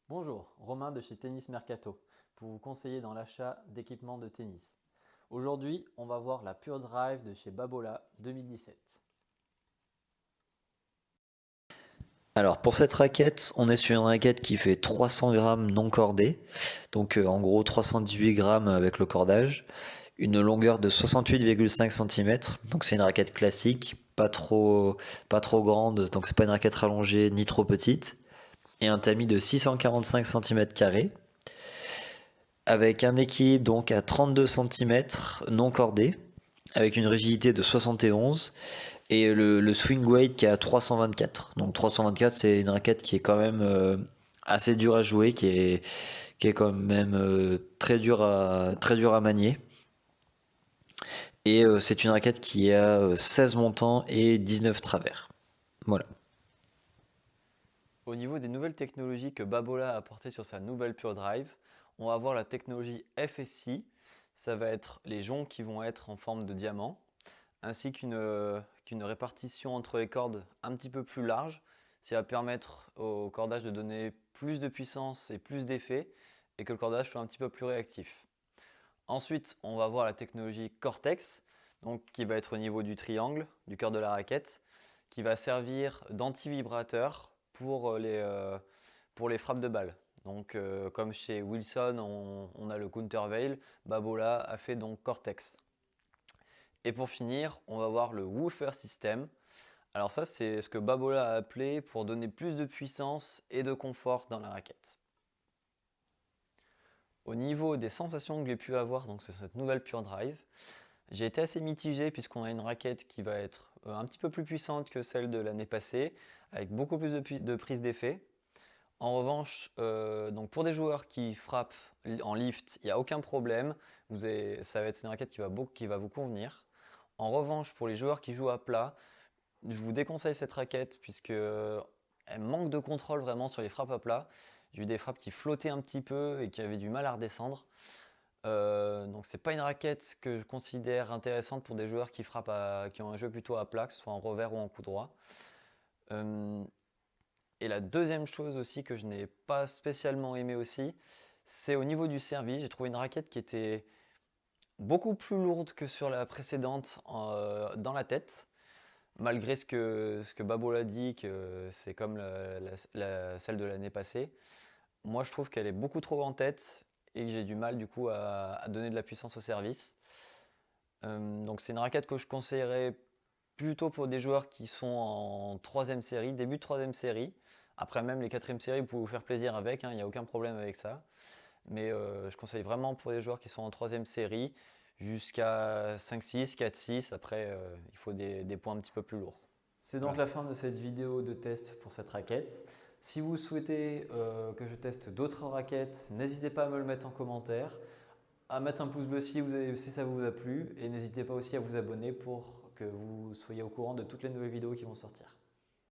Bonjour, Romain de chez Tennis Mercato pour vous conseiller dans l'achat d'équipements de tennis. Aujourd'hui, on va voir la Pure Drive de chez Babolat 2017. Alors pour cette raquette, on est sur une raquette qui fait 300 grammes non cordée, donc en gros 318 grammes avec le cordage, une longueur de 68,5 cm, donc c'est une raquette classique, pas trop grande, donc c'est pas une raquette rallongée ni trop petite, et un tamis de 645 cm², avec un équilibre donc à 32 cm non cordé, avec une rigidité de 71 et le swing weight qui est à 324. Donc 324, c'est une raquette qui est quand même assez dure à jouer, qui est quand même très dur à manier. Et c'est une raquette qui a 16 montants et 19 travers. Voilà. Au niveau des nouvelles technologies que Babolat a apportées sur sa nouvelle Pure Drive, on va avoir la technologie FSI. Ça va être les joncs qui vont être en forme de diamant, ainsi qu'une répartition entre les cordes un petit peu plus large, ce qui va permettre au cordage de donner plus de puissance et plus d'effet, et que le cordage soit un petit peu plus réactif. Ensuite, on va voir la technologie Cortex, donc, qui va être au niveau du triangle, du cœur de la raquette, qui va servir d'anti-vibrateur pour les frappes de balle. Donc, comme chez Wilson, on a le Countervail, Babolat a fait donc Cortex. Et pour finir, on va voir le Woofer System. Alors ça, c'est ce que Babolat a appelé pour donner plus de puissance et de confort dans la raquette. Au niveau des sensations que j'ai pu avoir donc, sur cette nouvelle Pure Drive, j'ai été assez mitigé puisqu'on a une raquette qui va être un petit peu plus puissante que celle de l'année passée, avec beaucoup plus de prise d'effet. En revanche, donc pour des joueurs qui frappent en lift, il n'y a aucun problème. Ça va être une raquette qui va vous convenir. En revanche, pour les joueurs qui jouent à plat, je vous déconseille cette raquette puisque elle manque de contrôle vraiment sur les frappes à plat. J'ai eu des frappes qui flottaient un petit peu et qui avaient du mal à redescendre. Donc c'est pas une raquette que je considère intéressante pour des joueurs qui ont un jeu plutôt à plat, que ce soit en revers ou en coup droit. Euh, et la deuxième chose aussi que je n'ai pas spécialement aimé aussi, c'est au niveau du service. J'ai trouvé une raquette qui était beaucoup plus lourde que sur la précédente dans la tête. Malgré ce que Babolat dit, que c'est comme celle de l'année passée, moi je trouve qu'elle est beaucoup trop en tête et que j'ai du mal du coup à donner de la puissance au service. Donc c'est une raquette que je conseillerais plutôt pour des joueurs qui sont en troisième série, début de troisième série. Après même les quatrième séries, vous pouvez vous faire plaisir avec, il n'y a aucun problème avec ça. Mais je conseille vraiment pour les joueurs qui sont en troisième série jusqu'à 5-6, 4-6. Après, il faut des points un petit peu plus lourds. C'est donc la fin de cette vidéo de test pour cette raquette. Si vous souhaitez que je teste d'autres raquettes, n'hésitez pas à me le mettre en commentaire, à mettre un pouce bleu si ça vous a plu et n'hésitez pas aussi à vous abonner pour que vous soyez au courant de toutes les nouvelles vidéos qui vont sortir.